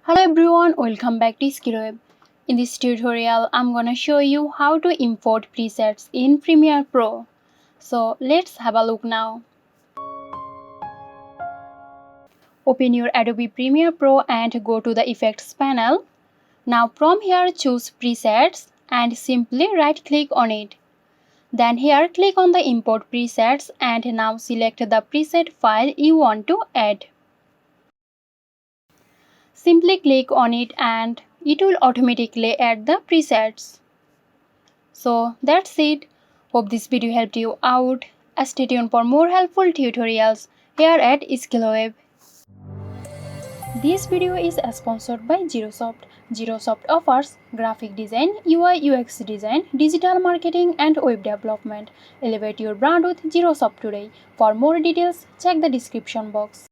Hello everyone, welcome back to xirosoft. In this tutorial, I'm gonna show you how to import presets in Premiere Pro. So let's have a look now. Open your Adobe Premiere Pro and go to the Effects panel. Now from here choose Presets and simply right click on it. Then here click on the Import Presets and now select the preset file you want to add. Simply click on it and it will automatically add the presets. So that's it. Hope this video helped you out. Stay tuned for more helpful tutorials here at xirosoft. This video is sponsored by Xirosoft. Xirosoft offers graphic design, UI UX design, digital marketing and web development. Elevate your brand with Xirosoft today. For more details, check the description box.